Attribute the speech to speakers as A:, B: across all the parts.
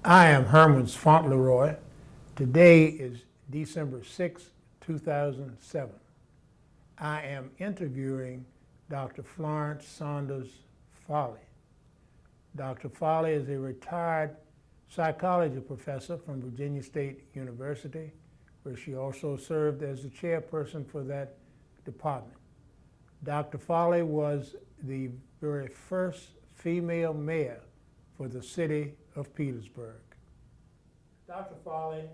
A: I am Herman's Fauntleroy. Today is December 6, 2007. I am interviewing Dr. Florence Saunders Farley. Dr. Farley is a retired psychology professor from Virginia State University, where she also served as the chairperson for that department. Dr. Farley was the very first female mayor for the city of Petersburg. Dr. Farley,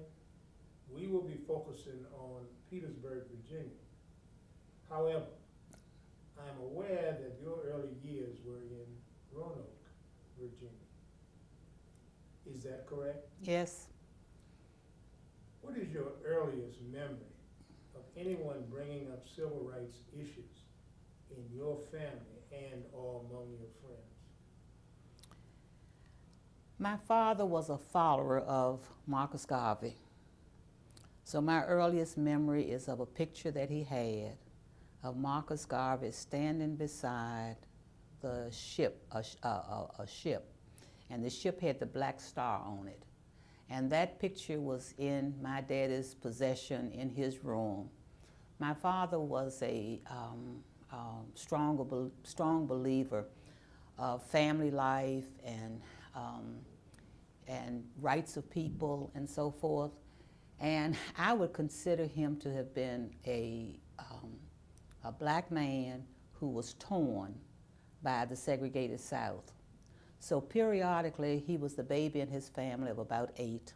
A: we will be focusing on Petersburg, Virginia. However, I'm aware that your early years were in Roanoke, Virginia. Is that correct?
B: Yes.
A: What is your earliest memory of anyone bringing up civil rights issues in your family and or among your friends?
B: My father was a follower of Marcus Garvey. So my earliest memory is of a picture that he had of Marcus Garvey standing beside the ship, a ship, and the ship had the black star on it. And that picture was in my daddy's possession in his room. My father was a strong believer of family life and rights of people and so forth. And I would consider him to have been a black man who was torn by the segregated South. So periodically, he was the baby in his family of about 8.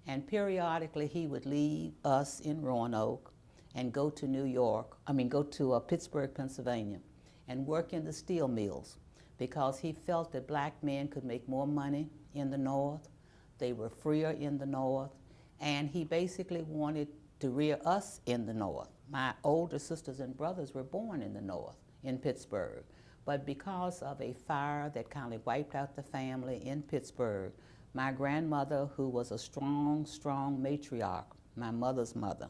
B: And periodically, he would leave us in Roanoke and go to Pittsburgh, Pennsylvania, and work in the steel mills because he felt that black men could make more money in the North. They were freer in the North. And he basically wanted to rear us in the North. My older sisters and brothers were born in the North, in Pittsburgh. But because of a fire that kind of wiped out the family in Pittsburgh, my grandmother, who was a strong matriarch, my mother's mother,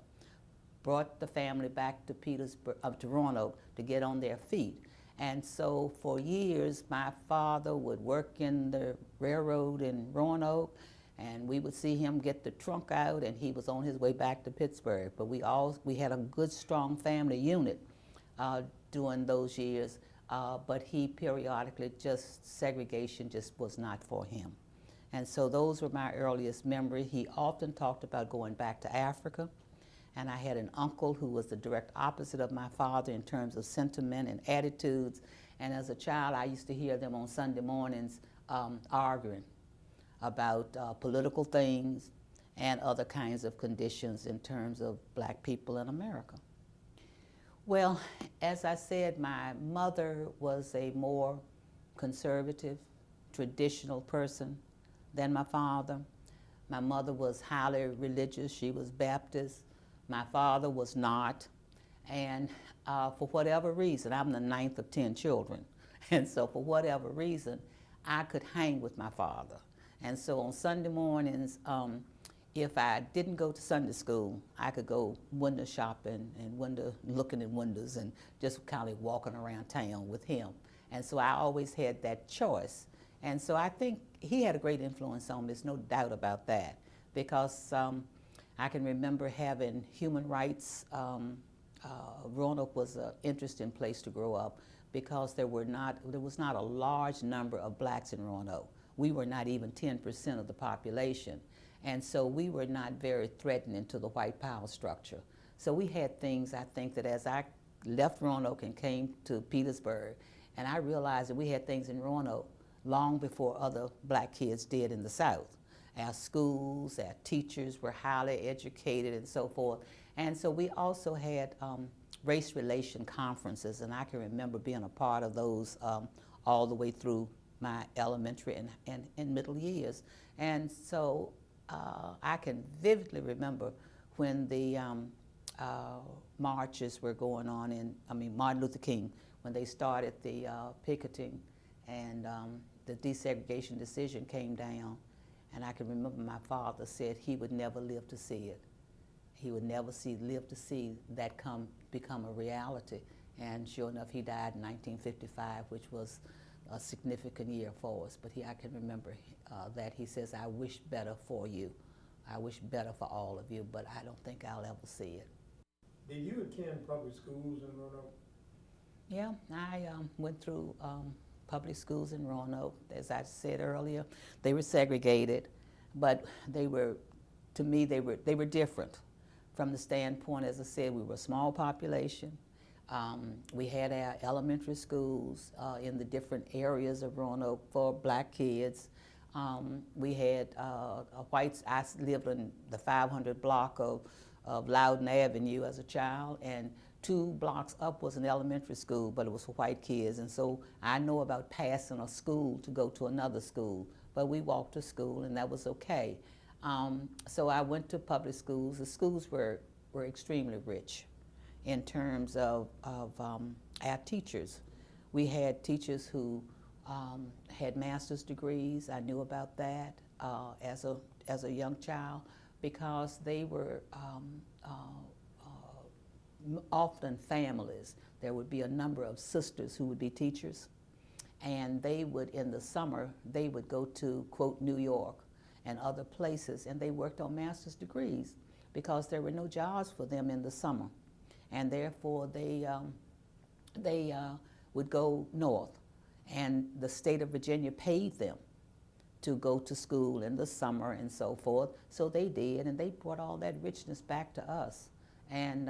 B: brought the family back to to Roanoke to get on their feet. And so for years, my father would work in the railroad in Roanoke, and we would see him get the trunk out, and he was on his way back to Pittsburgh. But we had a good, strong family unit during those years. But he periodically segregation just was not for him. And so those were my earliest memory. He often talked about going back to Africa. And I had an uncle who was the direct opposite of my father in terms of sentiment and attitudes. And as a child, I used to hear them on Sunday mornings arguing about political things and other kinds of conditions in terms of black people in America. Well, as I said, my mother was a more conservative, traditional person than my father. My mother was highly religious. She was Baptist. My father was not. And for whatever reason, I'm the 9th of 10 children. And so for whatever reason, I could hang with my father. And so on Sunday mornings, if I didn't go to Sunday school, I could go window shopping and looking in windows and just kind of walking around town with him. And so I always had that choice. And so I think he had a great influence on me, there's no doubt about that, because I can remember having human rights. Roanoke was an interesting place to grow up because there was not a large number of blacks in Roanoke. We were not even 10% of the population. And so we were not very threatening to the white power structure. So we had things, I think, that as I left Roanoke and came to Petersburg, and I realized that we had things in Roanoke long before other black kids did in the South. Our schools, our teachers were highly educated and so forth. And so we also had race relation conferences, and I can remember being a part of those all the way through my elementary and middle years. And so I can vividly remember when the marches were going on Martin Luther King, when they started the picketing and the desegregation decision came down. And I can remember my father said he would never live to see it. He would never live to see that become a reality. And sure enough, he died in 1955, which was a significant year for us. But I can remember that he says, "I wish better for you. I wish better for all of you, but I don't think I'll ever see it."
A: Did you attend public schools in Roanoke?
B: Yeah, I went through public schools in Roanoke. As I said earlier, they were segregated, but they were, to me, they were different from the standpoint, as I said, we were a small population. We had our elementary schools in the different areas of Roanoke for black kids. We had I lived in the 500 block of Loudon Avenue as a child, and 2 blocks up was an elementary school, but it was for white kids. And so I know about passing a school to go to another school, but we walked to school and that was okay. So I went to public schools. The schools were extremely rich in terms of our teachers. We had teachers who had master's degrees. I knew about that as a young child because they were often families. There would be a number of sisters who would be teachers, and they would, in the summer, they would go to, quote, New York and other places, and they worked on master's degrees because there were no jobs for them in the summer. And therefore, they would go north, and the state of Virginia paid them to go to school in the summer and so forth. So they did, and they brought all that richness back to us. And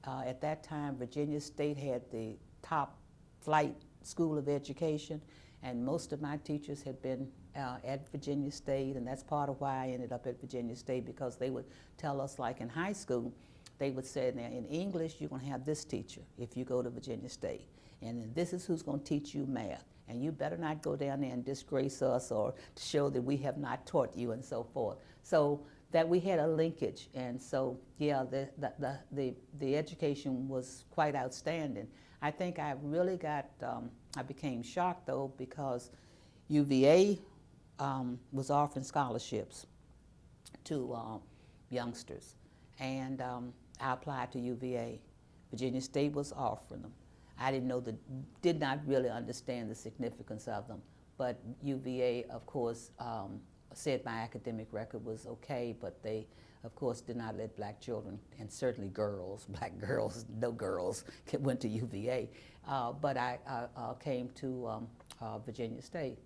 B: at that time, Virginia State had the top flight school of education, and most of my teachers had been at Virginia State, and that's part of why I ended up at Virginia State, because they would tell us, like in high school, they would say, now in English, you're going to have this teacher if you go to Virginia State, and this is who's going to teach you math, and you better not go down there and disgrace us or to show that we have not taught you and so forth. So that we had a linkage, and so yeah, the education was quite outstanding. I think I really got, I became shocked though because UVA was offering scholarships to youngsters, and I applied to UVA. Virginia State was offering them. I did not really understand the significance of them, but UVA, of course, said my academic record was okay, but they, of course, did not let black children, and certainly girls, black girls, no girls, went to UVA. But I came to Virginia State.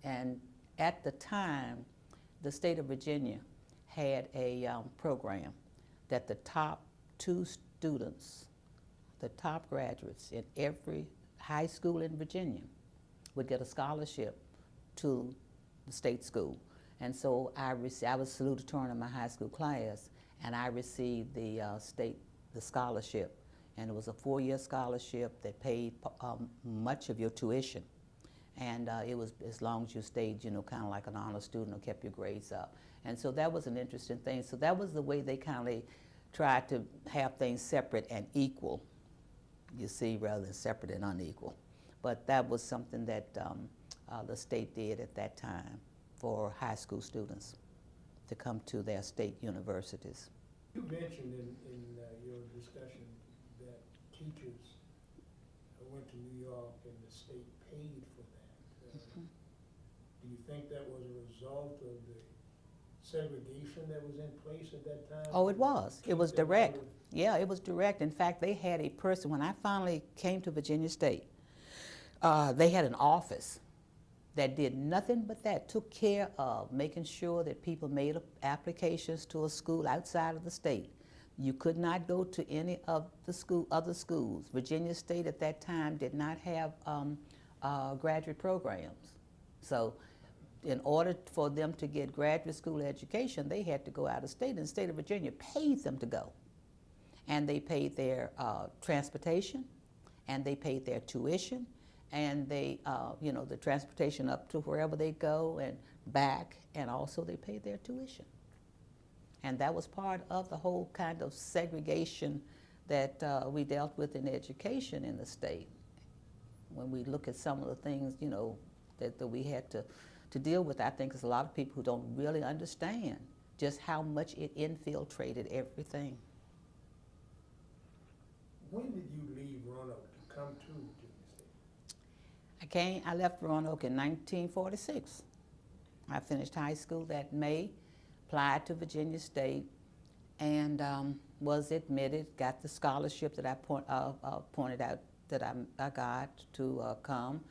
B: And at the time, the state of Virginia had a program that the top 2 students, the top graduates in every high school in Virginia would get a scholarship to the state school. And so I was salutatorian in my high school class, and I received the scholarship. And it was a 4-year scholarship that paid much of your tuition. And it was as long as you stayed, you know, kind of like an honor student or kept your grades up. And so that was an interesting thing. So that was the way they kind of tried to have things separate and equal, you see, rather than separate and unequal. But that was something that the state did at that time for high school students to come to their state universities.
A: You mentioned in your discussion that teachers went to New York and the state paid for that. Do you think that was a result of the segregation that was in place at that time?
B: Oh, it was. It was direct. Yeah, it was direct. In fact, they had a person, when I finally came to Virginia State, they had an office that did nothing but that, took care of making sure that people made applications to a school outside of the state. You could not go to any of the other schools. Virginia State at that time did not have graduate programs. So in order for them to get graduate school education, they had to go out of state, and the state of Virginia paid them to go. And they paid their transportation, and they paid their tuition, and they, you know, the transportation up to wherever they go and back, and also they paid their tuition. And that was part of the whole kind of segregation that we dealt with in education in the state. When we look at some of the things, you know, that we had to deal with, I think there's a lot of people who don't really understand just how much it infiltrated everything.
A: When did you leave Roanoke to come to Virginia State?
B: I left Roanoke in 1946. I finished high school that May, applied to Virginia State, and was admitted, got the scholarship that I pointed out that I got to come.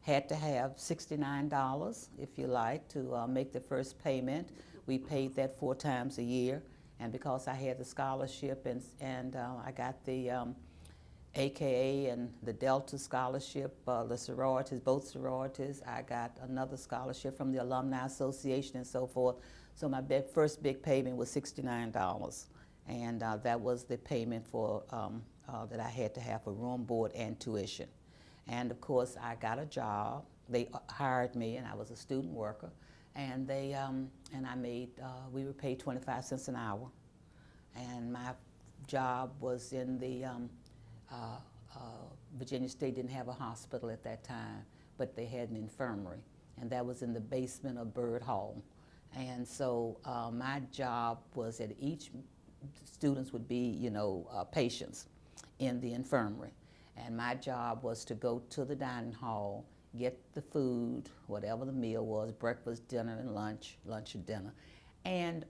B: Had to have $69, if you like, to make the first payment. We paid that 4 times a year, and because I had the scholarship and I got the AKA and the Delta scholarship, the sororities, both sororities. I got another scholarship from the Alumni Association and so forth. So my first big payment was $69, and that was the payment for that I had to have for room, board, and tuition. And of course, I got a job. They hired me, and I was a student worker, and they and I made we were paid 25 cents an hour, and my job was in the Virginia State didn't have a hospital at that time, but they had an infirmary, and that was in the basement of Byrd Hall. And so my job was that each students would be, patients in the infirmary. And my job was to go to the dining hall, get the food, whatever the meal was, breakfast, dinner, and lunch or dinner, and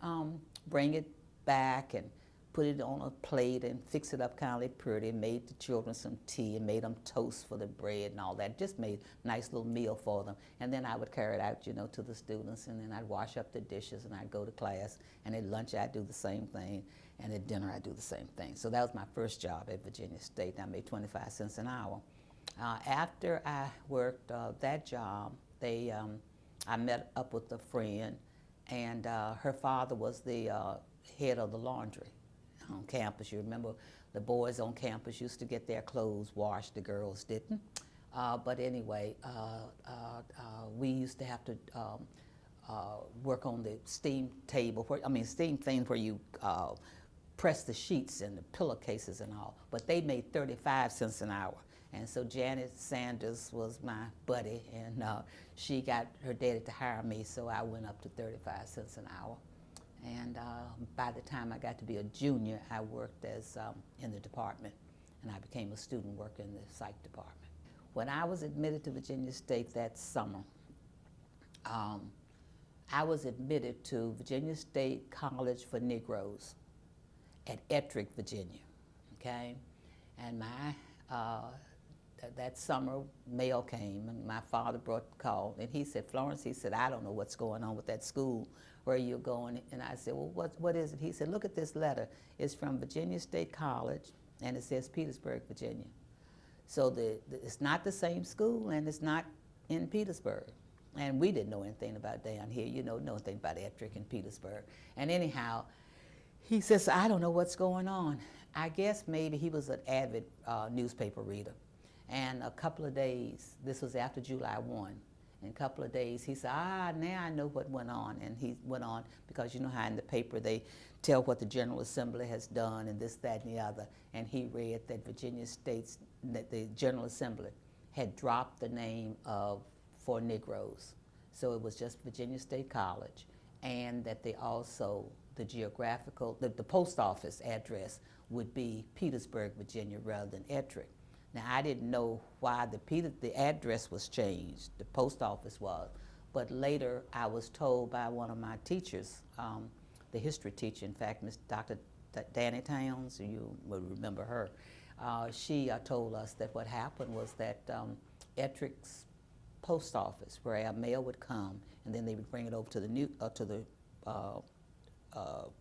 B: bring it back and put it on a plate and fix it up kind of pretty, and made the children some tea and made them toast for the bread and all that. Just made a nice little meal for them. And then I would carry it out, to the students, and then I'd wash up the dishes and I'd go to class. And at lunch I'd do the same thing, and at dinner I'd do the same thing. So that was my first job at Virginia State. I made 25 cents an hour. After I worked that job, I met up with a friend, and her father was the head of the laundry on campus. You remember the boys on campus used to get their clothes washed, the girls didn't. But anyway, we used to have to work on the steam table, steam thing where you press the sheets and the pillowcases and all. But they made 35 cents an hour. And so Janet Saunders was my buddy, and she got her daddy to hire me, so I went up to 35 cents an hour. And by the time I got to be a junior, I worked as in the department, and I became a student worker in the psych department. When I was admitted to Virginia State that summer, I was admitted to Virginia State College for Negroes at Ettrick, Virginia, okay? And that summer, mail came, and my father brought the call, and he said, Florence, he said, I don't know what's going on with that school, where you're going. And I said, well, what is it? He said, look at this letter. It's from Virginia State College, and it says Petersburg, Virginia. So it's not the same school, and it's not in Petersburg. And we didn't know anything about down here, know anything about Ettrick and Petersburg. And anyhow, he says, I don't know what's going on. I guess maybe he was an avid newspaper reader. And a couple of days, this was after July 1, in a couple of days, he said, now I know what went on. And he went on, because you know how in the paper they tell what the General Assembly has done and this, that, and the other. And he read that Virginia State's, that the General Assembly had dropped the name of for Negroes. So it was just Virginia State College, and that they also, the post office address would be Petersburg, Virginia, rather than Ettrick. Now, I didn't know why the address was changed, the post office was, but later I was told by one of my teachers, the history teacher, in fact, Dr. Danny Towns, you will remember her, she told us that what happened was that Ettrick's post office, where our mail would come, and then they would bring it over to the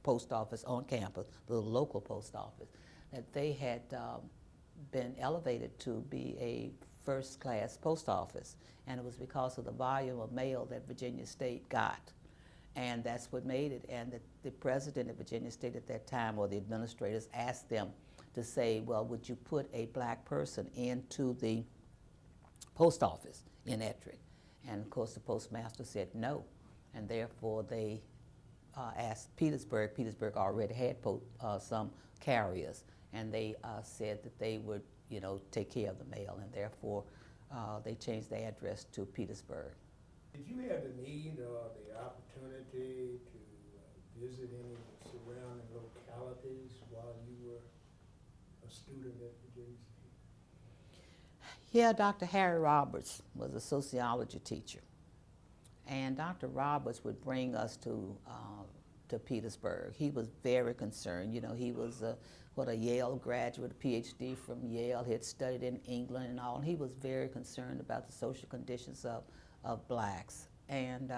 B: post office on campus, the local post office, that they had been elevated to be a first-class post office, and it was because of the volume of mail that Virginia State got, and that's what made it. And the president of Virginia State at that time, or the administrators, asked them to say, well, would you put a black person into the post office in Ettrick? And of course the postmaster said no, and therefore they asked Petersburg. Petersburg already had some carriers, and they said that they would, take care of the mail, and therefore they changed the address to Petersburg.
A: Did you have the need or the opportunity to visit any of the surrounding localities while you were a student at Virginia State?
B: Here, Dr. Harry Roberts was a sociology teacher. And Dr. Roberts would bring us to Petersburg. He was very concerned. You know, he was a Yale graduate, a PhD from Yale. He had studied in England and all. And he was very concerned about the social conditions of blacks. And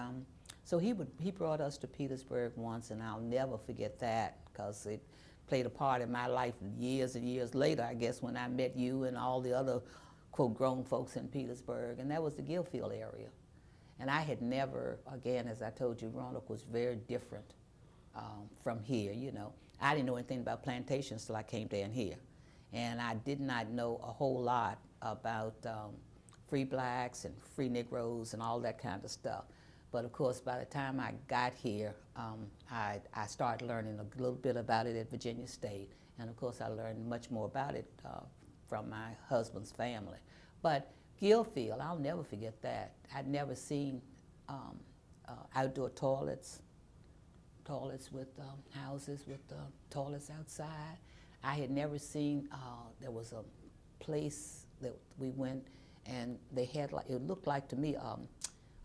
B: so he brought us to Petersburg once, and I'll never forget that because it played a part in my life years and years later, I guess, when I met you and all the other, quote, grown folks in Petersburg. And that was the Gilfield area. And I had never, again, as I told you, Roanoke was very different from here, you know. I didn't know anything about plantations till I came down here. And I did not know a whole lot about free blacks and free Negroes and all that kind of stuff. But of course, by the time I got here, I started learning a little bit about it at Virginia State. And of course, I learned much more about it from my husband's family. But Gilfield, I'll never forget that. I'd never seen outdoor toilets with houses with toilets outside. I had never seen, there was a place that we went and they had, like, it looked like to me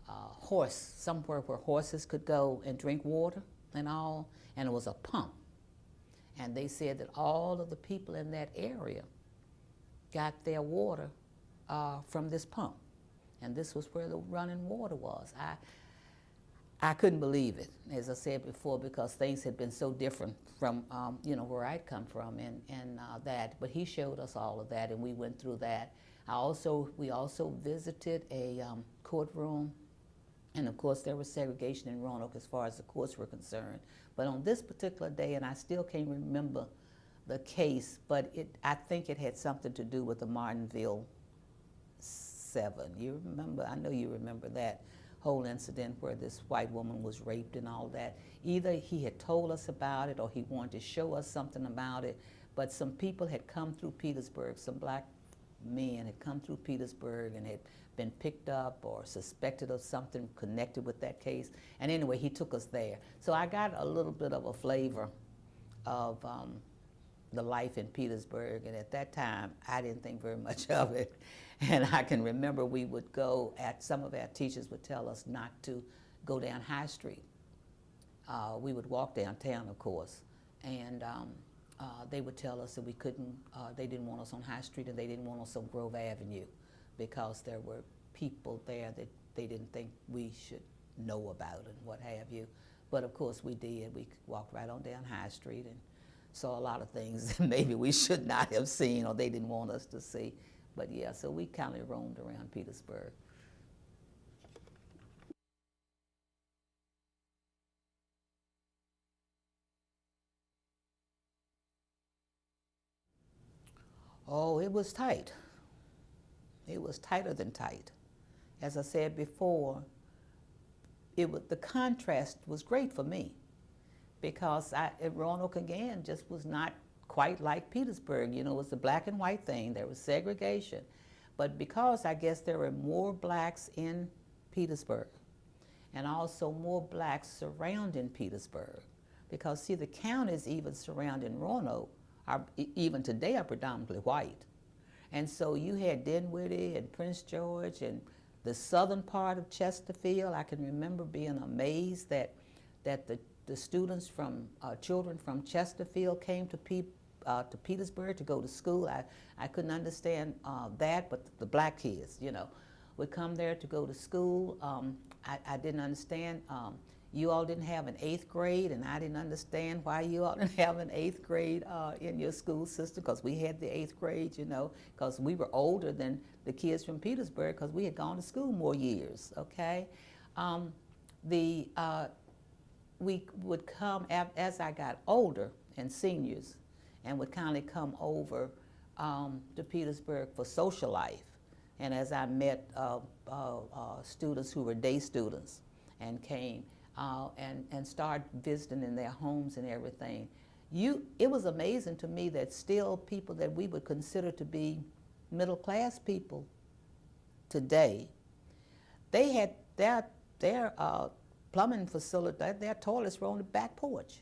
B: horse, somewhere where horses could go and drink water and all, and it was a pump. And they said that all of the people in that area got their water from this pump. And this was where the running water was. I couldn't believe it, as I said before, because things had been so different from you know, where I'd come from and that. But he showed us all of that, and we went through that. We also visited a courtroom, and of course there was segregation in Roanoke as far as the courts were concerned. But on this particular day, and I still can't remember the case, but I think it had something to do with the Martinville 7. You remember? I know you remember that whole incident where this white woman was raped and all that. Either he had told us about it or he wanted to show us something about it, but some people had come through Petersburg, some black men had come through Petersburg and had been picked up or suspected of something connected with that case. And anyway, he took us there. So I got a little bit of a flavor of the life in Petersburg, and at that time, I didn't think very much of it. And I can remember we would go, some of our teachers would tell us not to go down High Street. We would walk downtown, of course, and they would tell us that we couldn't, they didn't want us on High Street and they didn't want us on Grove Avenue because there were people there that they didn't think we should know about and what have you. But of course we did. We walked right on down High Street and saw a lot of things that maybe we should not have seen or they didn't want us to see. But yeah, so we kind of roamed around Petersburg. Oh, it was tight. It was tighter than tight. As I said before, the contrast was great for me because Roanoke again just was not quite like Petersburg. You know, it was the black and white thing. There was segregation. But because I guess there were more blacks in Petersburg and also more blacks surrounding Petersburg, because see, the counties even surrounding Roanoke even today are predominantly white. And so you had Dinwiddie and Prince George and the southern part of Chesterfield. I can remember being amazed that the students from, children from Chesterfield came to Petersburg to go to school. I couldn't understand that, but the black kids, you know, would come there to go to school. I didn't understand. You all didn't have an 8th grade, and I didn't understand why you all didn't have an 8th grade in your school system, because we had the 8th grade, you know, because we were older than the kids from Petersburg because we had gone to school more years, okay? We would come, as I got older and seniors, and would kind of come over to Petersburg for social life. And as I met students who were day students and came, and start visiting in their homes and everything. It was amazing to me that still people that we would consider to be middle class people today, they had their plumbing facility, their toilets were on the back porch.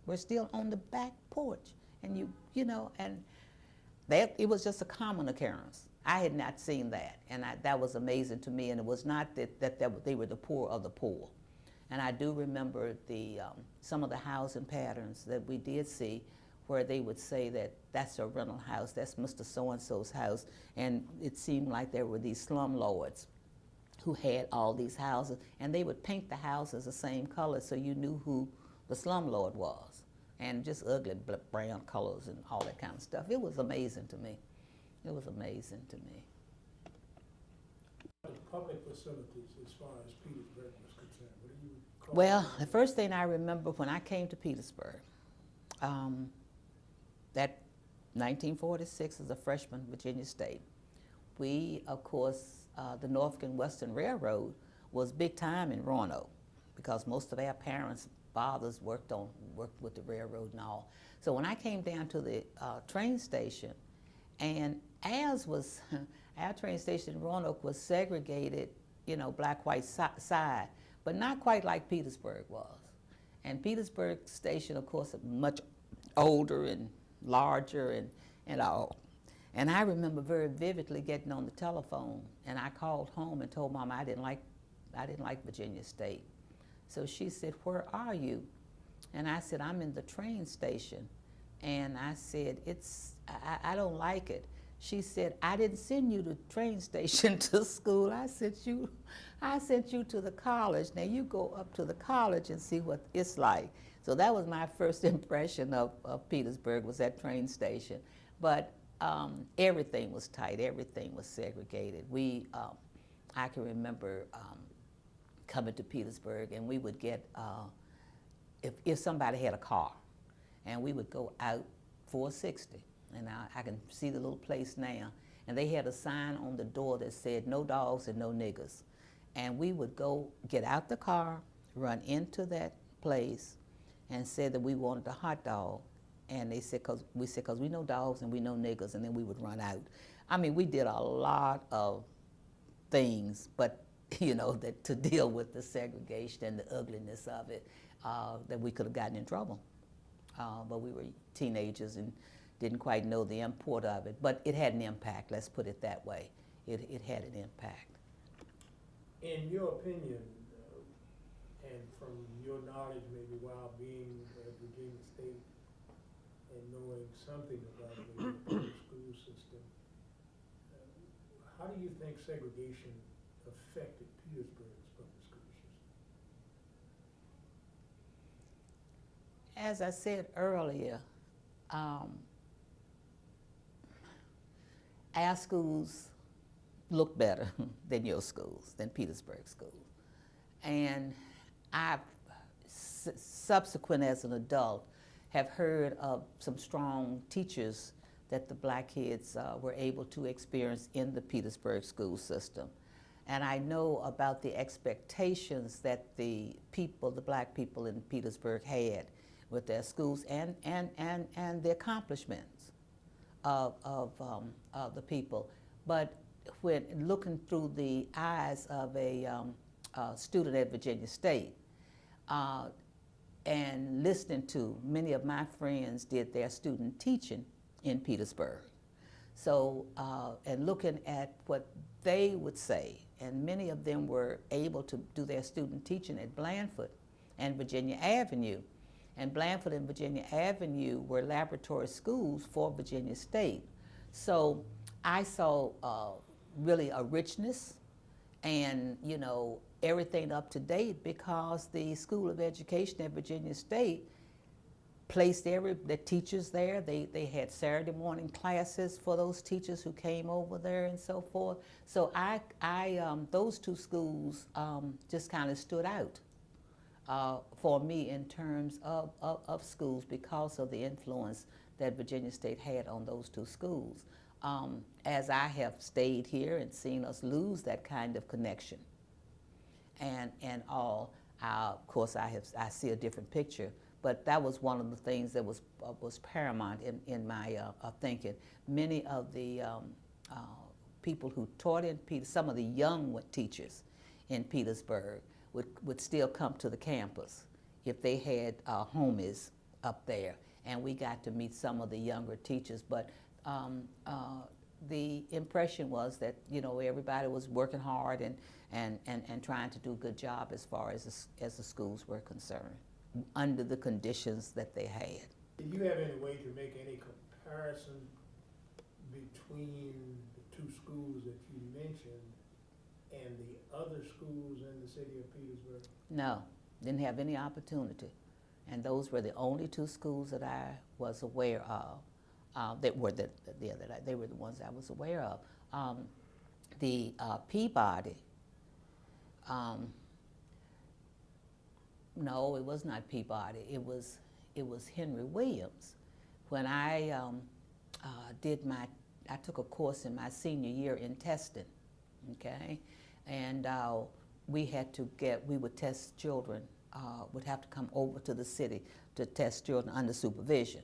B: We're still on the back porch. And you know, and that it was just a common occurrence. I had not seen that, and that was amazing to me. And it was not that they were the poor of the poor. And I do remember some of the housing patterns that we did see, where they would say that that's a rental house, that's Mr. So-and-so's house, and it seemed like there were these slumlords who had all these houses, and they would paint the houses the same color so you knew who the slumlord was, and just ugly brown colors and all that kind of stuff. It was amazing to me. It was amazing to me.
A: Public facilities as far as Petersburg was concerned, what do you call
B: Well, the first thing I remember when I came to Petersburg, that 1946 as a freshman, Virginia State, we, of course, the Norfolk and Western Railroad was big time in Roanoke, because most of our parents' fathers worked with the railroad and all. So when I came down to the train station, and as was our train station in Roanoke was segregated, you know, black-white side, but not quite like Petersburg was. And Petersburg station, of course, much older and larger and all. And I remember very vividly getting on the telephone, and I called home and told Mom I didn't like Virginia State. So she said, "Where are you?" And I said, "I'm in the train station." And I said, I don't like it. She said, "I didn't send you to the train station to school. I sent you to the college. Now you go up to the college and see what it's like." So that was my first impression of Petersburg, was that train station. But everything was tight. Everything was segregated. I can remember coming to Petersburg, and we would get, if somebody had a car, and we would go out 460. And I can see the little place now. And they had a sign on the door that said, "No dogs and no niggers." And we would go get out the car, run into that place, and said that we wanted a hot dog. And they said, because we know dogs and we know niggers, and then we would run out. I mean, we did a lot of things, but you know, that to deal with the segregation and the ugliness of it, that we could have gotten in trouble. But we were teenagers and didn't quite know the import of it. But it had an impact, let's put it that way. It had an impact.
A: In your opinion, and from your knowledge maybe while being at Virginia State and knowing something about the public school system, how do you think segregation affected Petersburg's public school system?
B: As I said earlier, our schools look better than your schools, than Petersburg schools. And I've, subsequent as an adult, have heard of some strong teachers that the black kids were able to experience in the Petersburg school system. And I know about the expectations that the black people in Petersburg had with their schools, and the accomplishments of the people. But when looking through the eyes of a student at Virginia State, and listening to many of my friends did their student teaching in Petersburg. So, and looking at what they would say, and many of them were able to do their student teaching at Blandford and Virginia Avenue. And Blandford and Virginia Avenue were laboratory schools for Virginia State. So I saw really a richness and, you know, everything up to date, because the School of Education at Virginia State placed the teachers there. They had Saturday morning classes for those teachers who came over there and so forth. So those two schools just kind of stood out for me in terms of schools, because of the influence that Virginia State had on those two schools. As I have stayed here and seen us lose that kind of connection and all, of course I see a different picture. But that was one of the things that was paramount in my thinking. Many of the people who taught in Petersburg, some of the young teachers in Petersburg would still come to the campus if they had homies up there. And we got to meet some of the younger teachers. But the impression was that, you know, everybody was working hard and trying to do a good job as far as the schools were concerned, under the conditions that they had.
A: Did you have any way to make any comparison between the two schools that you mentioned and the other schools in the city of Petersburg?
B: No, didn't have any opportunity. And those were the only two schools that I was aware of. They were the ones I was aware of. The Peabody, no, it was not Peabody. It was Henry Williams. When I I took a course in my senior year in testing, okay, and we would test children. Would have to come over to the city to test children under supervision.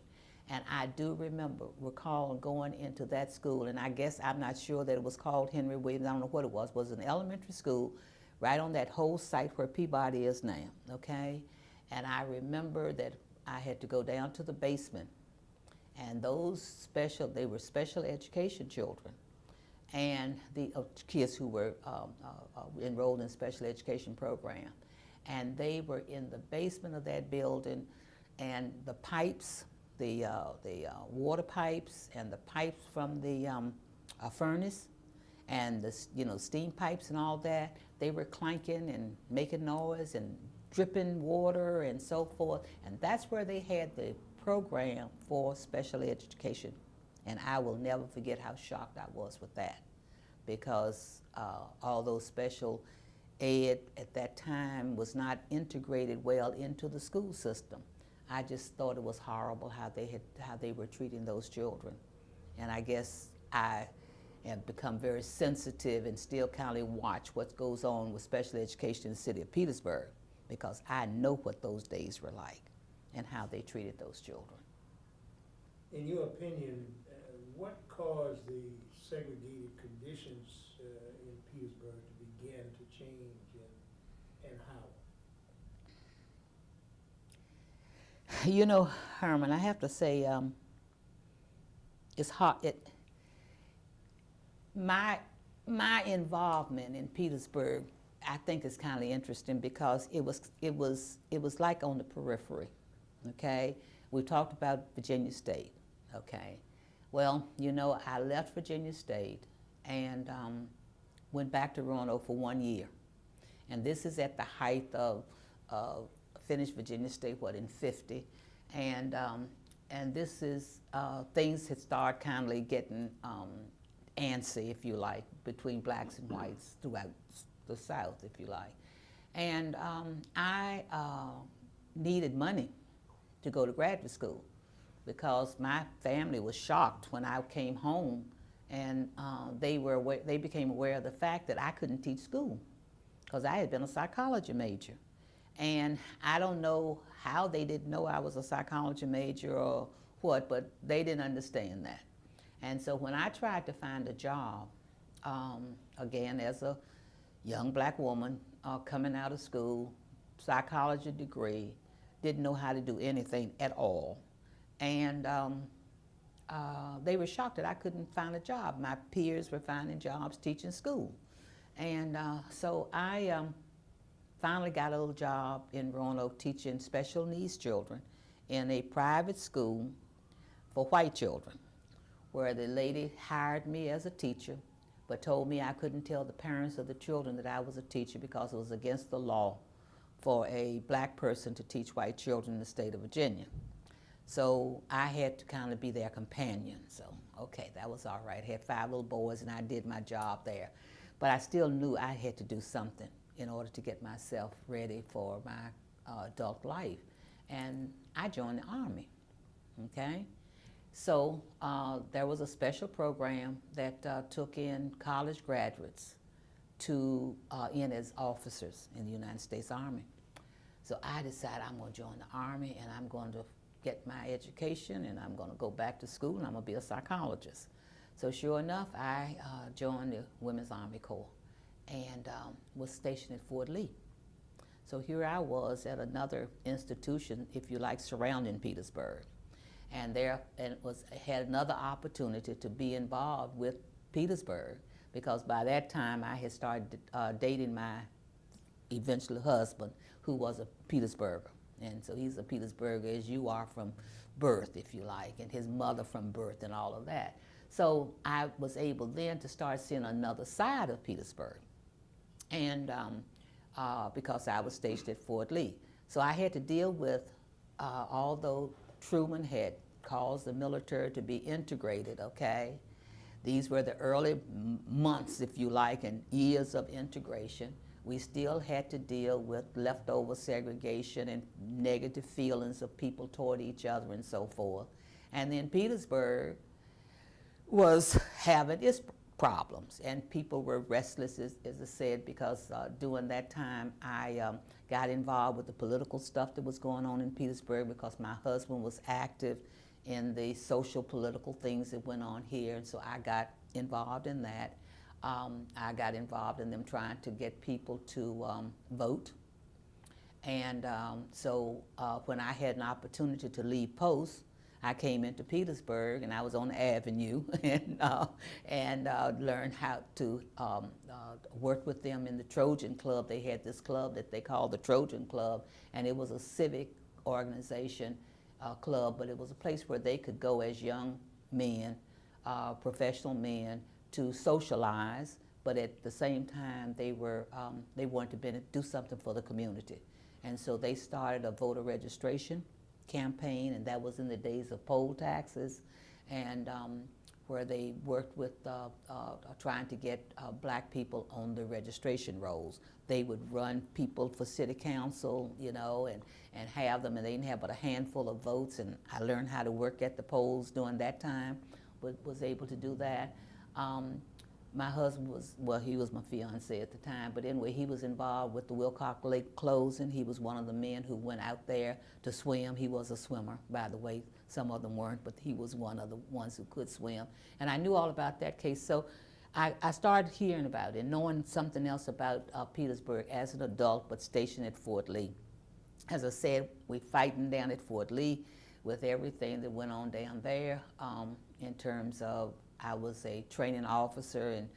B: And I do recall going into that school, and I guess I'm not sure that it was called Henry Williams, I don't know what it was an elementary school right on that whole site where Peabody is now, okay? And I remember that I had to go down to the basement, and they were special education children, and the kids who were enrolled in special education program. And they were in the basement of that building, and the pipes, the water pipes and the pipes from the furnace and the steam pipes and all that, they were clanking and making noise and dripping water and so forth. And that's where they had the program for special education. And I will never forget how shocked I was with that, because all those special ed at that time was not integrated well into the school system. I just thought it was horrible how they were treating those children. And I guess I have become very sensitive and still kind of watch what goes on with special education in the city of Petersburg, because I know what those days were like and how they treated those children.
A: In your opinion, what caused the segregated conditions in Petersburg to begin to change, and how?
B: You know, Herman, I have to say, it's hard. My involvement in Petersburg, I think, is kind of interesting, because it was like on the periphery. Okay, we talked about Virginia State. Okay, well, you know, I left Virginia State and went back to Roanoke for 1 year, and this is at the height of finished Virginia State, in '50, and this is things had started kind of getting antsy, if you like, between blacks and whites throughout the South, if you like, and I needed money to go to graduate school, because my family was shocked when I came home, and they became aware of the fact that I couldn't teach school, because I had been a psychology major. And I don't know how they didn't know I was a psychology major or what, but they didn't understand that. And so when I tried to find a job, again, as a young black woman coming out of school, psychology degree, didn't know how to do anything at all. And they were shocked that I couldn't find a job. My peers were finding jobs teaching school. And so I finally got a little job in Roanoke teaching special needs children in a private school for white children, where the lady hired me as a teacher, but told me I couldn't tell the parents of the children that I was a teacher, because it was against the law for a black person to teach white children in the state of Virginia. So I had to kind of be their companion. So, okay, that was all right. I had 5 little boys, and I did my job there. But I still knew I had to do something in order to get myself ready for my adult life. And I joined the Army, okay? So there was a special program that took in college graduates in as officers in the United States Army. So I decided I'm going to join the Army, and I'm going to get my education, and I'm going to go back to school, and I'm going to be a psychologist. So sure enough, I joined the Women's Army Corps and was stationed at Fort Lee. So here I was at another institution, if you like, surrounding Petersburg. and had another opportunity to be involved with Petersburg, because by that time I had started dating my eventual husband, who was a Petersburger. And so he's a Petersburger as you are from birth, if you like, and his mother from birth and all of that. So I was able then to start seeing another side of Petersburg, and because I was stationed at Fort Lee. So I had to deal with, although Truman had caused the military to be integrated, okay? These were the early months, if you like, and years of integration. We still had to deal with leftover segregation and negative feelings of people toward each other and so forth. And then Petersburg was having its problems, and people were restless, as I said, because during that time I got involved with the political stuff that was going on in Petersburg, because my husband was active in the social political things that went on here, and so I got involved in that. I got involved in them trying to get people to vote. And so when I had an opportunity to leave post, I came into Petersburg, and I was on the Avenue, and learned how to work with them in the Trojan Club. They had this club that they called the Trojan Club, and it was a civic organization club, but it was a place where they could go as young men, professional men, to socialize, but at the same time they wanted to do something for the community. And so they started a voter registration campaign, and that was in the days of poll taxes, and where they worked with trying to get black people on the registration rolls. They would run people for city council, you know, and have them, and they didn't have but a handful of votes, and I learned how to work at the polls during that time, was able to do that. My husband he was my fiance at the time, but anyway, he was involved with the Wilcox Lake closing. He was one of the men who went out there to swim. He was a swimmer, by the way. Some of them weren't, but he was one of the ones who could swim. And I knew all about that case, so I started hearing about it, knowing something else about Petersburg as an adult, but stationed at Fort Lee. As I said, we fighting down at Fort Lee with everything that went on down there in terms of, I was a training officer, and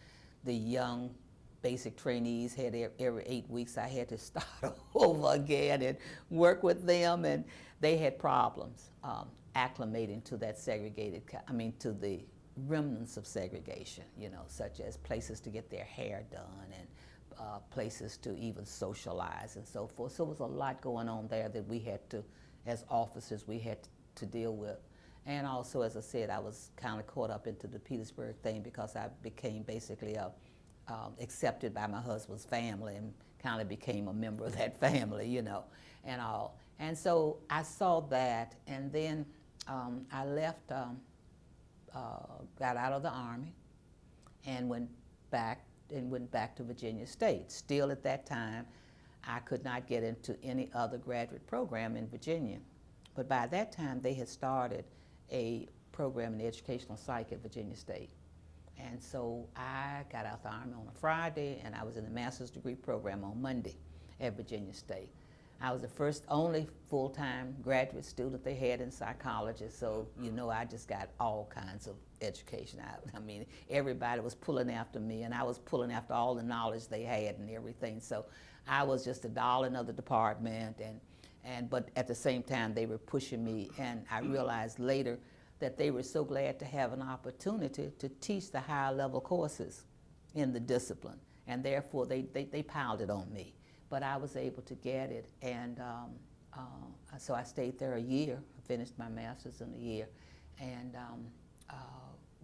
B: the young basic trainees had every 8 weeks I had to start over again and work with them, and they had problems acclimating to that to the remnants of segregation, you know, such as places to get their hair done and places to even socialize and so forth. So there was a lot going on there that we had to, as officers, we had to deal with. And also, as I said, I was kind of caught up into the Petersburg thing because I became basically accepted by my husband's family and kind of became a member of that family, you know, and all. And so I saw that, and then I left, got out of the Army, and went back to Virginia State. Still at that time, I could not get into any other graduate program in Virginia. But by that time, they had started a program in educational psych at Virginia State. And so I got out of the Army on a Friday, and I was in the master's degree program on Monday at Virginia State. I was the only full-time graduate student they had in psychology, so you know I just got all kinds of education out. I mean, everybody was pulling after me, and I was pulling after all the knowledge they had and everything. So I was just a darling of the department, but at the same time they were pushing me, and I realized later that they were so glad to have an opportunity to teach the higher level courses in the discipline, and therefore they piled it on me. But I was able to get it, and so I stayed there a year, finished my master's in a year, and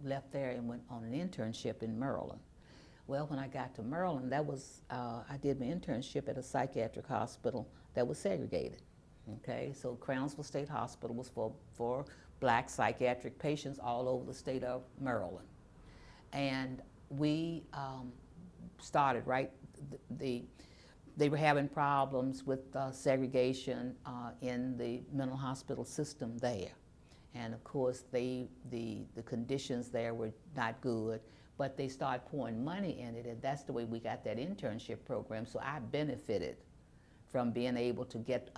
B: left there and went on an internship in Maryland. Well, when I got to Maryland, I did my internship at a psychiatric hospital that was segregated. Okay, so Crownsville State Hospital was for black psychiatric patients all over the state of Maryland. And we started, they were having problems with segregation in the mental hospital system there. And of course, the conditions there were not good, but they started pouring money in it, and that's the way we got that internship program. So I benefited from being able to get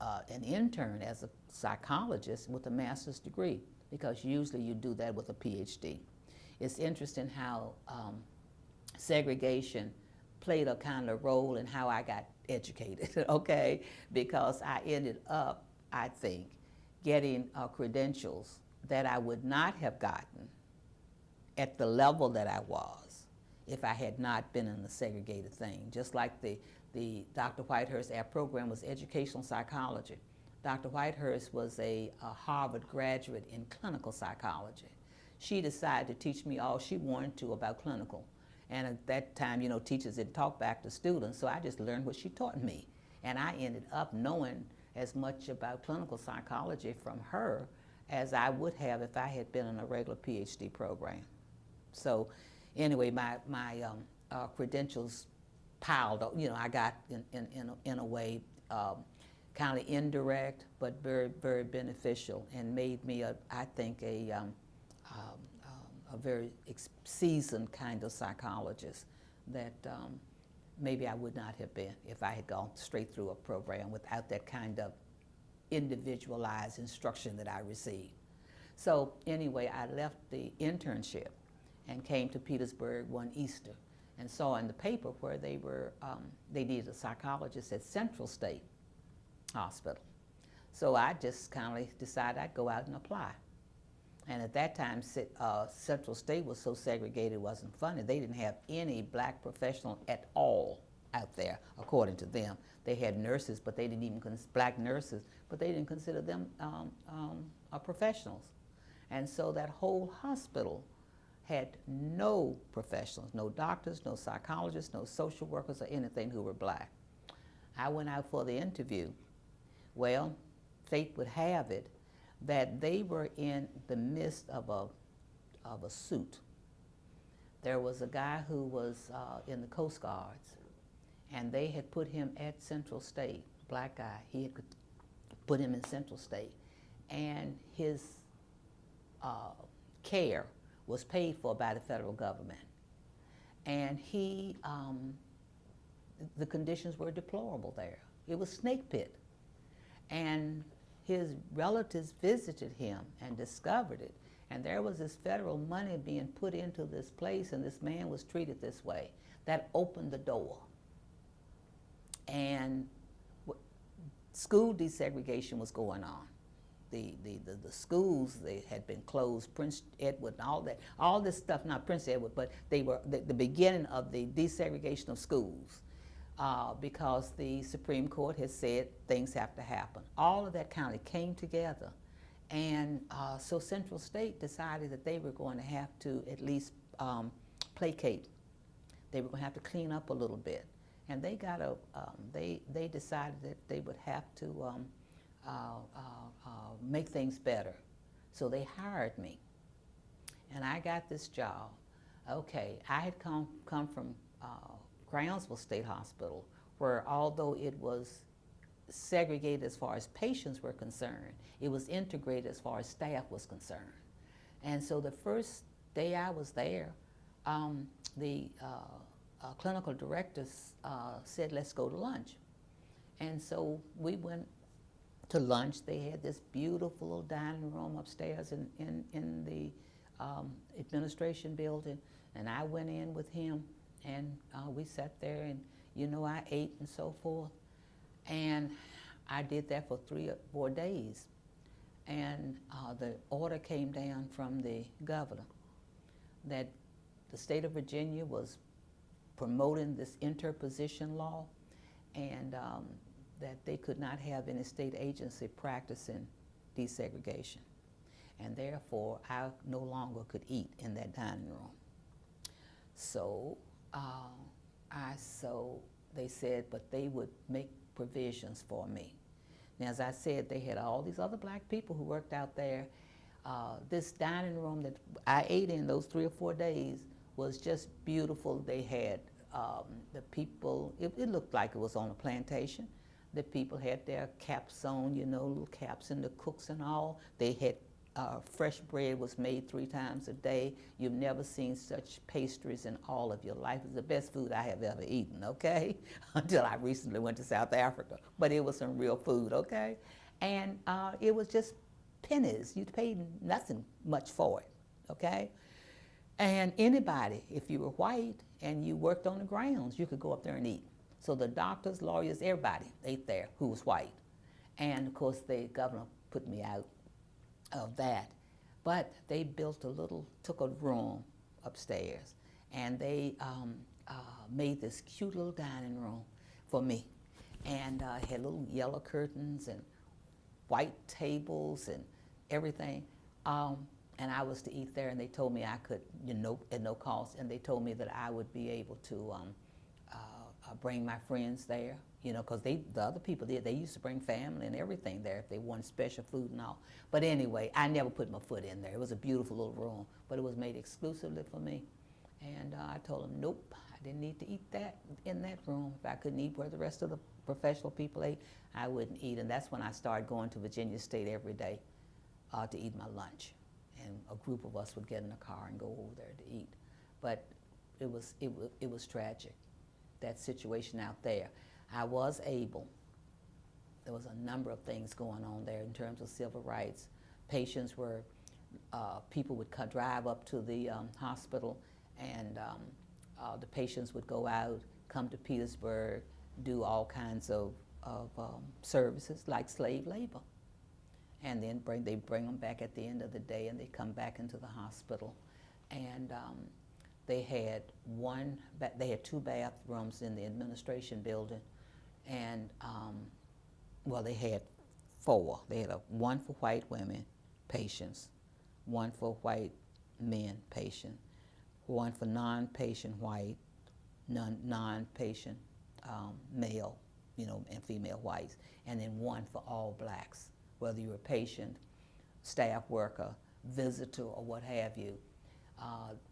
B: an intern as a psychologist with a master's degree, because usually you do that with a PhD. It's interesting how segregation played a kind of role in how I got educated, okay? Because I ended up, I think, getting credentials that I would not have gotten at the level that I was if I had not been in the segregated thing. Just like the Dr. Whitehurst, our program was educational psychology. Dr. Whitehurst was a Harvard graduate in clinical psychology. She decided to teach me all she wanted to about clinical. And at that time, you know, teachers didn't talk back to students, so I just learned what she taught me. And I ended up knowing as much about clinical psychology from her as I would have if I had been in a regular PhD program. So anyway, my credentials piled up. You know, I got in a way kind of indirect, but very, very beneficial, and made me, I think, a very seasoned kind of psychologist that maybe I would not have been if I had gone straight through a program without that kind of individualized instruction that I received. So anyway, I left the internship and came to Petersburg one Easter and saw in the paper where they needed a psychologist at Central State Hospital. So I just kind of decided I'd go out and apply. And at that time, Central State was so segregated it wasn't funny. They didn't have any black professional at all out there, according to them. They had nurses, but they didn't even black nurses, but they didn't consider them professionals. And so that whole hospital had no professionals, no doctors, no psychologists, no social workers, or anything who were black. I went out for the interview. Well, fate would have it that they were in the midst of a suit. There was a guy who was in the Coast Guards, and they had put him at Central State, black guy. He had put him in Central State, and his care was paid for by the federal government. And the conditions were deplorable there. It was snake pit. And his relatives visited him and discovered it. And there was this federal money being put into this place, and this man was treated this way. That opened the door. And school desegregation was going on. The schools, they had been closed, Prince Edward and all this stuff, not Prince Edward, but they were the beginning of the desegregation of schools. Because the Supreme Court has said things have to happen. All of that kind of came together. And so Central State decided that they were going to have to at least placate. They were going to have to clean up a little bit. And they got they decided that they would have to make things better. So they hired me. And I got this job. Okay, I had come from Brownsville State Hospital, where although it was segregated as far as patients were concerned, it was integrated as far as staff was concerned. And so the first day I was there, the clinical director said, let's go to lunch. And so we went to lunch. They had this beautiful little dining room upstairs in the administration building, and I went in with him. And we sat there, and you know, I ate and so forth. And I did that for 3 or 4 days. And the order came down from the governor that the state of Virginia was promoting this interposition law, and that they could not have any state agency practicing desegregation. And therefore, I no longer could eat in that dining room. So they said, but they would make provisions for me. Now, as I said, they had all these other black people who worked out there. This dining room that I ate in those 3 or 4 days was just beautiful. They had the people, it looked like it was on a plantation. The people had their caps on, you know, little caps, and the cooks and all. They had fresh bread was made 3 times a day. You've never seen such pastries in all of your life. It's the best food I have ever eaten, okay? Until I recently went to South Africa. But it was some real food, okay? And it was just pennies. You paid nothing much for it, okay? And anybody, if you were white and you worked on the grounds, you could go up there and eat. So the doctors, lawyers, everybody ate there who was white. And of course the governor put me out of that. But they built took a room upstairs, and they made this cute little dining room for me. And had little yellow curtains and white tables and everything. And I was to eat there, and they told me I could, at no cost, and they told me that I would be able to bring my friends there, because the other people did. They used to bring family and everything there if they wanted special food and all. But anyway, I never put my foot in there. It was a beautiful little room, but it was made exclusively for me. And I told them, nope, I didn't need to eat that in that room. If I couldn't eat where the rest of the professional people ate, I wouldn't eat. And that's when I started going to Virginia State every day to eat my lunch. And a group of us would get in a car and go over there to eat. But it was tragic, that situation out there. I was able, there was a number of things going on there in terms of civil rights. Patients were, people would drive up to the hospital, and the patients would go out, come to Petersburg, do all kinds of services like slave labor. And then they bring them back at the end of the day, and they come back into the hospital. And they had 2 bathrooms in the administration building, and well, they had 4. They had one for white women patients, one for white men patient, one for non-patient white, non-patient male, and female whites, and then one for all blacks, whether you were a patient, staff worker, visitor, or what have you.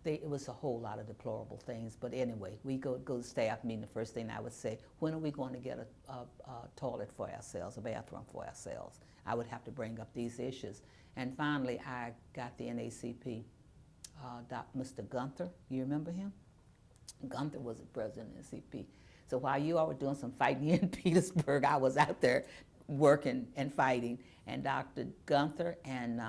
B: It was a whole lot of deplorable things. But anyway, we go to staff meeting. The first thing I would say, when are we going to get a toilet for ourselves, a bathroom for ourselves? I would have to bring up these issues. And finally, I got the NACP, Mr. Gunther. You remember him? Gunther was the president of the NACP. So while you all were doing some fighting in Petersburg, I was out there working and fighting. And Dr. Gunther and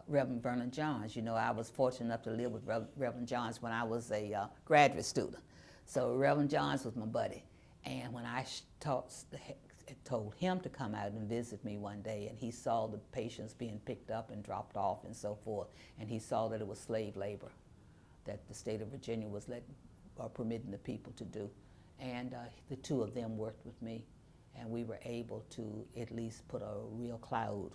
B: Reverend Vernon Johns. I was fortunate enough to live with Reverend Johns when I was a graduate student. So Reverend Johns was my buddy. And when I told him to come out and visit me one day, and he saw the patients being picked up and dropped off and so forth, and he saw that it was slave labor that the state of Virginia was permitting the people to do. And the 2 of them worked with me, and we were able to at least put a real cloud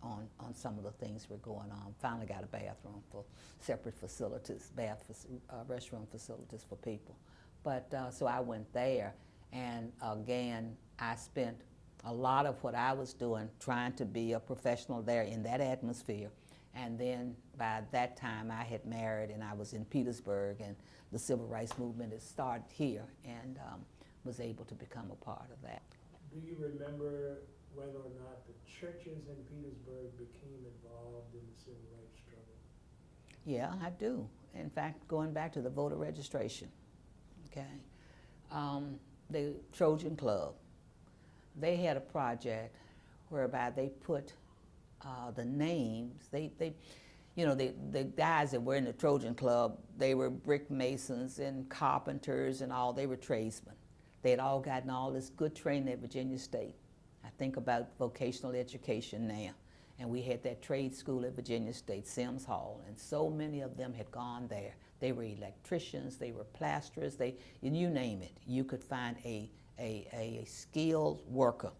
B: on some of the things that were going on. Finally got a bathroom for separate facilities, restroom facilities for people. But so I went there, and again, I spent a lot of what I was doing trying to be a professional there in that atmosphere. And then by that time I had married, and I was in Petersburg, and the civil rights movement had started here, and was able to become a part of that.
A: Do you remember whether or not the churches in Petersburg became involved in the civil rights struggle?
B: Yeah, I do. In fact, going back to the voter registration, okay, the Trojan Club, they had a project whereby they put the names, the guys that were in the Trojan Club, they were brick masons and carpenters and all, they were tradesmen. They had all gotten all this good training at Virginia State. I think about vocational education now. And we had that trade school at Virginia State, Sims Hall, and so many of them had gone there. They were electricians, they were plasterers, you name it. You could find a skilled worker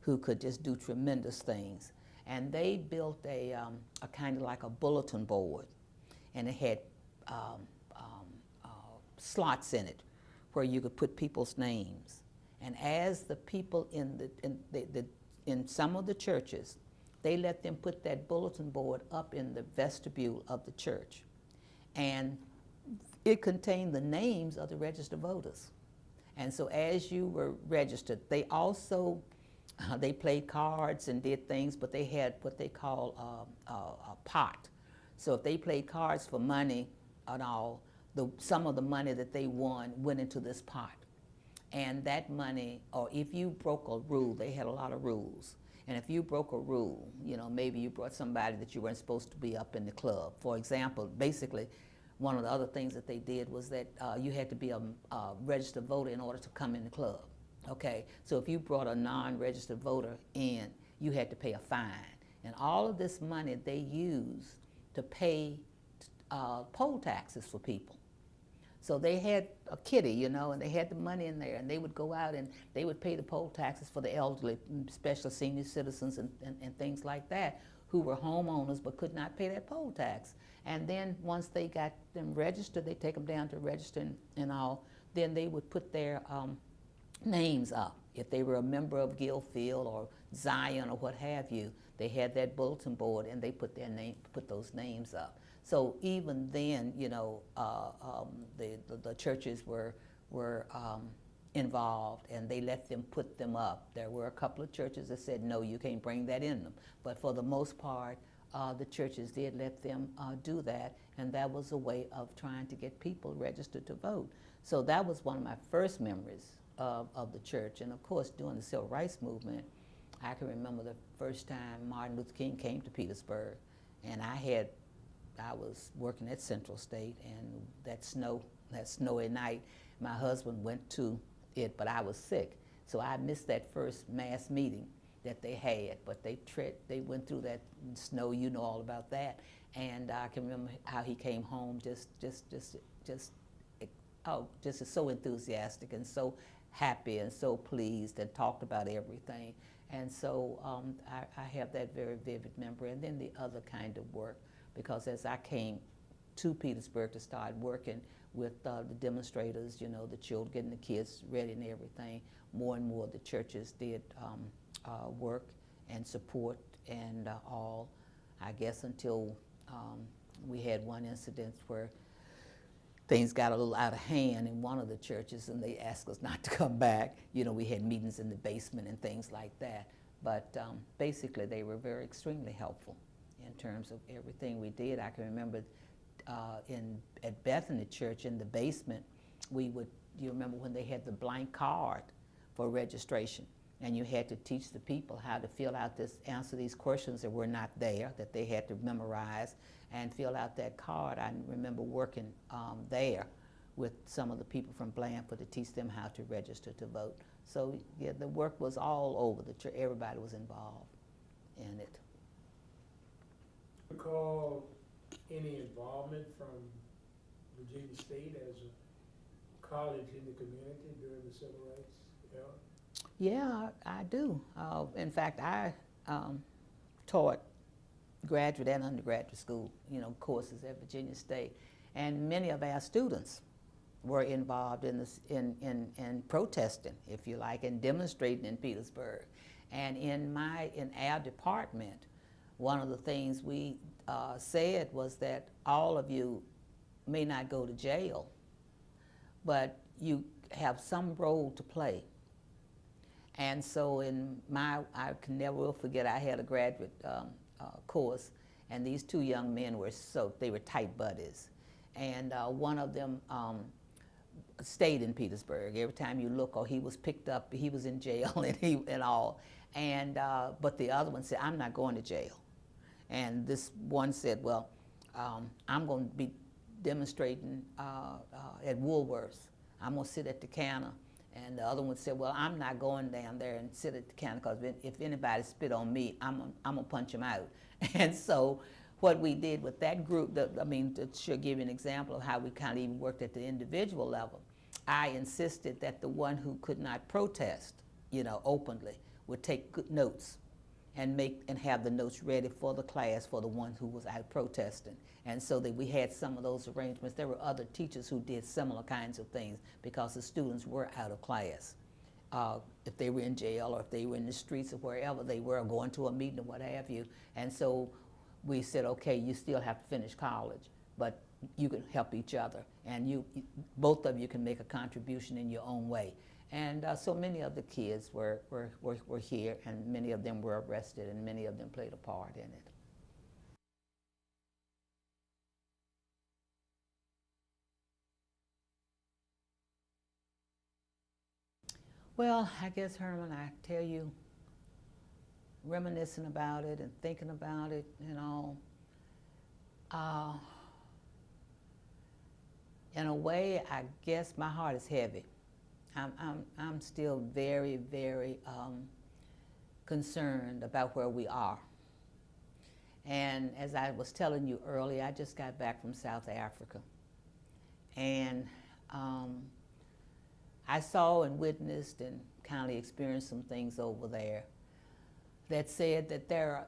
B: who could just do tremendous things. And they built a kind of like a bulletin board, and it had slots in it where you could put people's names. And as the people in some of the churches, they let them put that bulletin board up in the vestibule of the church. And it contained the names of the registered voters. And so as you were registered, they also They played cards and did things, but they had what they call a pot. So if they played cards for money and all, some of the money that they won went into this pot. And that money, or if you broke a rule, they had a lot of rules. And if you broke a rule, you know, maybe you brought somebody that you weren't supposed to be up in the club. For example, basically, one of the other things that they did was that you had to be a registered voter in order to come in the club. Okay, so if you brought a non-registered voter in, you had to pay a fine. And all of this money they used to pay poll taxes for people. So they had a kitty, you know, and they had the money in there, and they would go out and they would pay the poll taxes for the elderly, especially senior citizens and things like that, who were homeowners but could not pay that poll tax. And then once they got them registered, they take them down to register and all, then they would put their names up. If they were a member of Guildfield or Zion or what have you, they had that bulletin board and they put those names up. So even then, you know, the churches were involved, and they let them put them up. There were a couple of churches that said, no, you can't bring that in them. But for the most part, the churches did let them do that, and that was a way of trying to get people registered to vote. So that was one of my first memories of the church. And of course, during the Civil Rights Movement, I can remember the first time Martin Luther King came to Petersburg, and I was working at Central State, and that snowy night, my husband went to it, but I was sick. So I missed that first mass meeting that they had, but they went through that snow, you know all about that. And I can remember how he came home just so enthusiastic and so happy and so pleased, and talked about everything. And so I have that very vivid memory. And then the other kind of work, because as I came to Petersburg to start working with the demonstrators, you know, the children, getting the kids ready and everything, more and more the churches did work and support and all, I guess, until we had one incident where things got a little out of hand in one of the churches, and they asked us not to come back. You know, we had meetings in the basement and things like that. But basically, they were extremely helpful in terms of everything we did. I can remember at Bethany Church in the basement, you remember when they had the blank card for registration, and you had to teach the people how to answer these questions that were not there, that they had to memorize and fill out that card. I remember working there with some of the people from Blandford to teach them how to register to vote. So yeah, the work was all over the church. Everybody was involved in it.
A: Recall any involvement from Virginia State as a college in the community during the Civil Rights era?
B: Yeah, I do. In fact, I taught graduate and undergraduate school, you know, courses at Virginia State, and many of our students were involved in this, in protesting, if you like, and demonstrating in Petersburg. And in our department, one of the things we said was that all of you may not go to jail, but you have some role to play. And so I can never will forget, I had a graduate course, and these two young men they were tight buddies. And one of them stayed in Petersburg. Every time you look, he was picked up, he was in jail and all. And, but the other one said, I'm not going to jail. And this one said, well, I'm going to be demonstrating at Woolworth's. I'm going to sit at the counter. And the other one said, well, I'm not going down there and sit at the counter, because if anybody spit on me, I'm going to punch him out. And so what we did with that group, to give you an example of how we kind of even worked at the individual level, I insisted that the one who could not protest, you know, openly, would take good notes and have the notes ready for the class for the one who was out protesting. And so that we had some of those arrangements. There were other teachers who did similar kinds of things, because the students were out of class. If they were in jail, or if they were in the streets, or wherever they were, or going to a meeting or what have you. And so we said, okay, you still have to finish college, but you can help each other, and both of you can make a contribution in your own way. And so many of the kids were here, and many of them were arrested, and many of them played a part in it. Well, I guess, Herman, I tell you, reminiscing about it and thinking about it, in a way, I guess my heart is heavy. I'm still very, very concerned about where we are. And as I was telling you earlier, I just got back from South Africa. And I saw and witnessed and kind of experienced some things over there that said that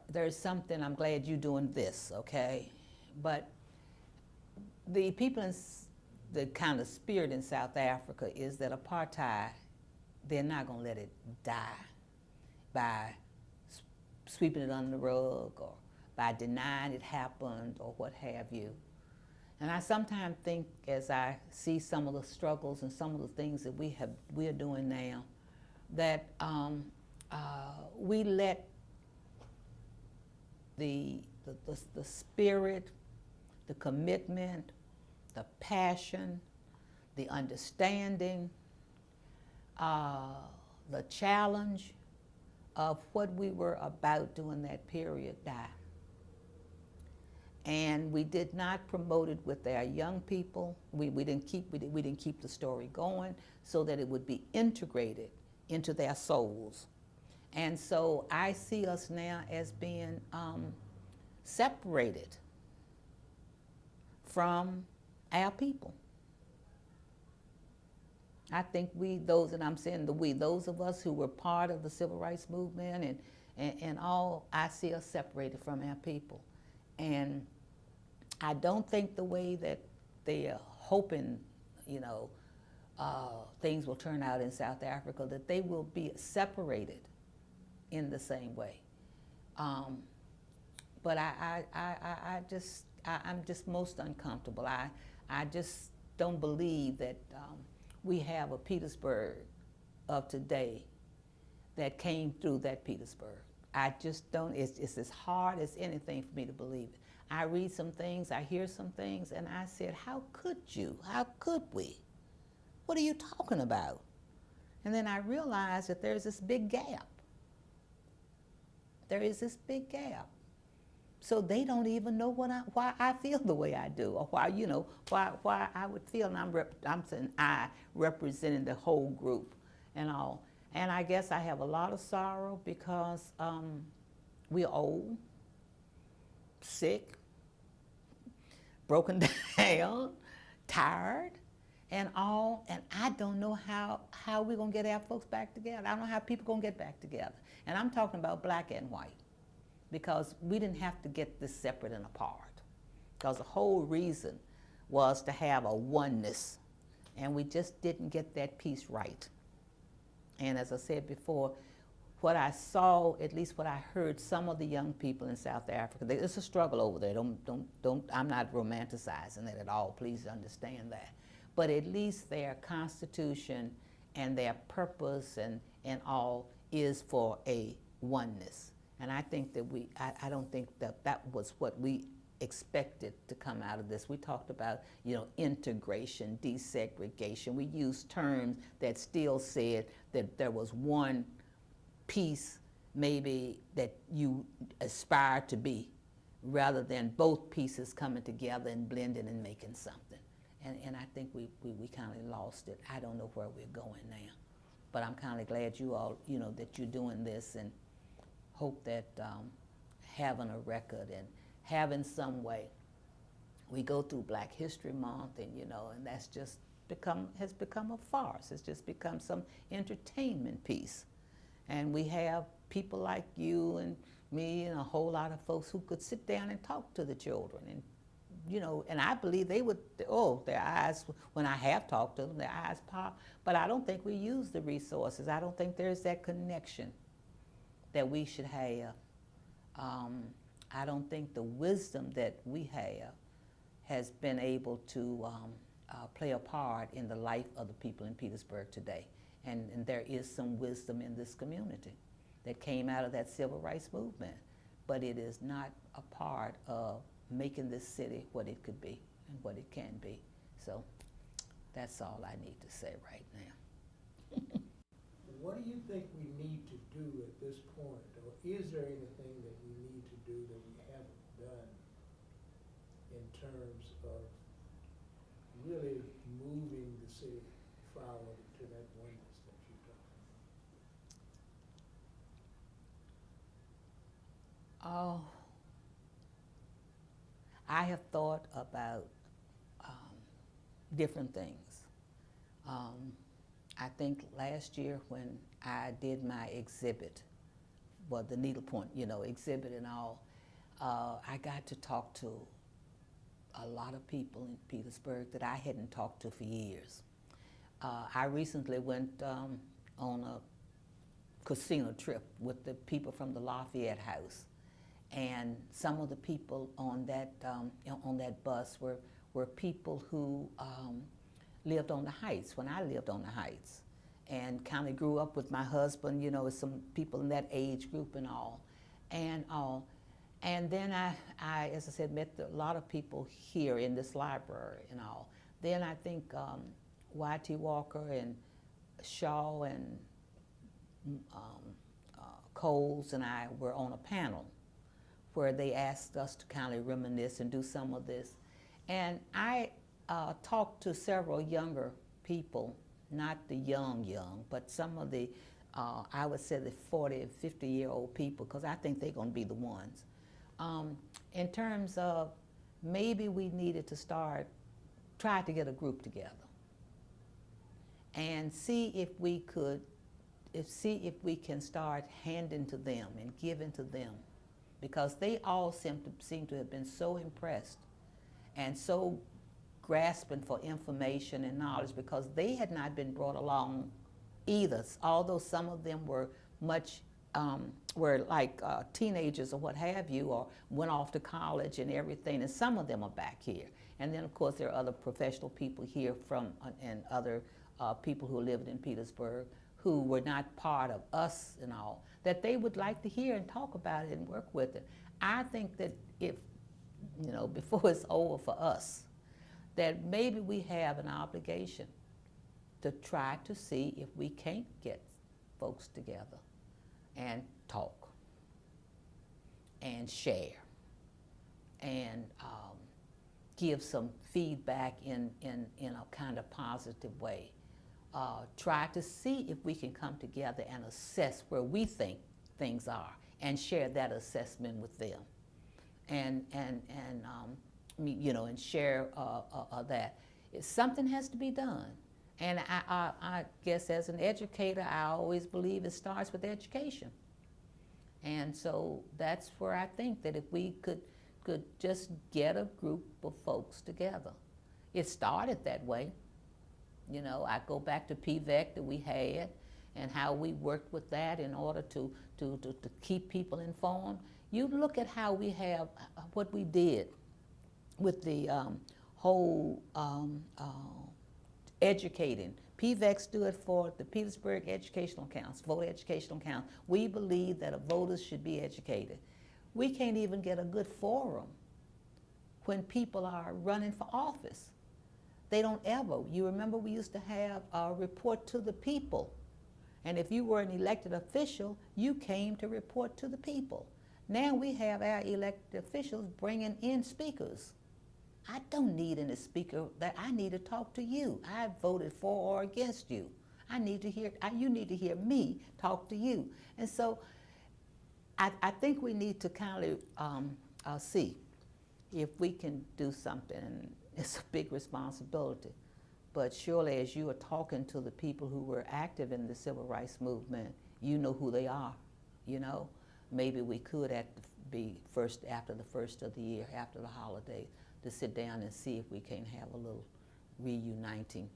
B: there's something, I'm glad you're doing this, okay? But the people in the kind of spirit in South Africa is that apartheid, they're not going to let it die by sweeping it under the rug or by denying it happened or what have you. And I sometimes think, as I see some of the struggles and some of the things that we're doing now, that we let the spirit, the commitment, the passion, the understanding, the challenge of what we were about during that period die. And we did not promote it with our young people. We didn't keep the story going so that it would be integrated into their souls. And so I see us now as being separated from our people. I think those of us who were part of the civil rights movement and all, I see us separated from our people. And I don't think the way that they are hoping, things will turn out in South Africa, that they will be separated in the same way. But I'm just most uncomfortable. I just don't believe that we have a Petersburg of today that came through that Petersburg. I just don't, it's as hard as anything for me to believe it. I read some things, I hear some things, and I said, how could you? How could we? What are you talking about? And then I realized that there's this big gap. There is this big gap. So they don't even know why I feel the way I do, or why I would feel, and I'm saying I representing the whole group and all. And I guess I have a lot of sorrow because we're old, sick, broken down, tired, and all, and I don't know how we're gonna get our folks back together. I don't know how people gonna get back together. And I'm talking about black and white, because we didn't have to get this separate and apart, because the whole reason was to have a oneness, and we just didn't get that piece right. And as I said before, what I saw, at least what I heard some of the young people in South Africa, it's a struggle over there. I'm not romanticizing that at all, please understand that. But at least their constitution and their purpose and all is for a oneness. And I think that I don't think that was what we expected to come out of this. We talked about, integration, desegregation. We used terms that still said that there was one piece maybe that you aspire to be, rather than both pieces coming together and blending and making something. And I think we kind of lost it. I don't know where we're going now. But I'm kind of glad you all, that you're doing this, and hope that having a record and having some way, we go through Black History Month, and and that's just has become a farce. It's just become some entertainment piece. And we have people like you and me and a whole lot of folks who could sit down and talk to the children. And, and I believe they would, their eyes, when I have talked to them, their eyes pop. But I don't think we use the resources. I don't think there's that connection that we should have. I don't think the wisdom that we have has been able to play a part in the life of the people in Petersburg today. And there is some wisdom in this community that came out of that civil rights movement. But it is not a part of making this city what it could be and what it can be. So that's all I need to say right now.
A: What do you think we need to do at this point, or is there anything that we need to do that we haven't done in terms of really moving the city forward to that oneness that you're talking
B: Oh, I have thought about different things. I think last year when I did my exhibit, well, the needlepoint, exhibit and all, I got to talk to a lot of people in Petersburg that I hadn't talked to for years. I recently went on a casino trip with the people from the Lafayette House, and some of the people on that bus were people who lived on the Heights when I lived on the Heights, and kind of grew up with my husband, with some people in that age group and all. And then I, as I said, met a lot of people here in this library and all. Then I think Y.T. Walker and Shaw and Coles and I were on a panel where they asked us to kind of reminisce and do some of this. And I talked to several younger people, not the young, but some of the, I would say the 40 and 50-year-old people, because I think they're going to be the ones. In terms of maybe we needed to try to get a group together and see if we can start handing to them and giving to them, because they all seem to have been so impressed and so grasping for information and knowledge, because they had not been brought along either, although some of them were were like teenagers or what have you, or went off to college and everything, and some of them are back here. And then of course there are other professional people here and other people who lived in Petersburg who were not part of us and all, that they would like to hear and talk about it and work with it. I think that if, before it's over for us, that maybe we have an obligation to try to see if we can't get folks together and talk and share and give some feedback in a kind of positive way. Try to see if we can come together and assess where we think things are and share that assessment with them, and share that. Something has to be done. And I guess as an educator, I always believe it starts with education. And so that's where I think that if we could just get a group of folks together. It started that way. I go back to PVEC that we had and how we worked with that in order to keep people informed. You look at how we have, what we did with the whole educating. PVEC stood for the Petersburg Educational Council, Voter Educational Council. We believe that voters should be educated. We can't even get a good forum when people are running for office. They don't ever. You remember we used to have a report to the people. And if you were an elected official, you came to report to the people. Now we have our elected officials bringing in speakers. I don't need any speaker that I need to talk to you. I voted for or against you. I need to hear, you need to hear me talk to you. And so I think we need to kind of see if we can do something. And it's a big responsibility. But surely as you are talking to the people who were active in the civil rights movement, you know who they are, Maybe we could be after the first of the year, after the holidays, to sit down and see if we can have a little reuniting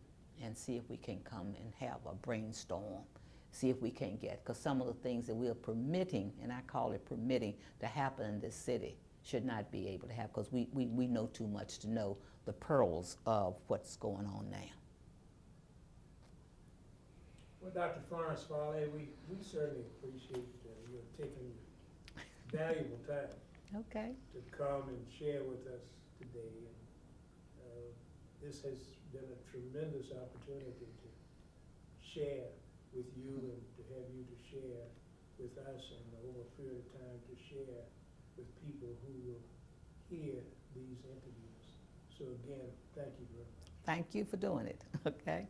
B: and see if we can come and have a brainstorm, see if we can get, because some of the things that we are permitting, and I call it permitting, to happen in this city should not be able to happen, because we know too much to know the pearls of what's going on now.
A: Well, Dr. Florence Farley, we certainly appreciate your taking valuable time
B: Okay.
A: to come and share with us today. And, this has been a tremendous opportunity to share with you and to have you to share with us and over a period of time to share with people who will hear these interviews. So again, thank you very much.
B: Thank you for doing it. Okay.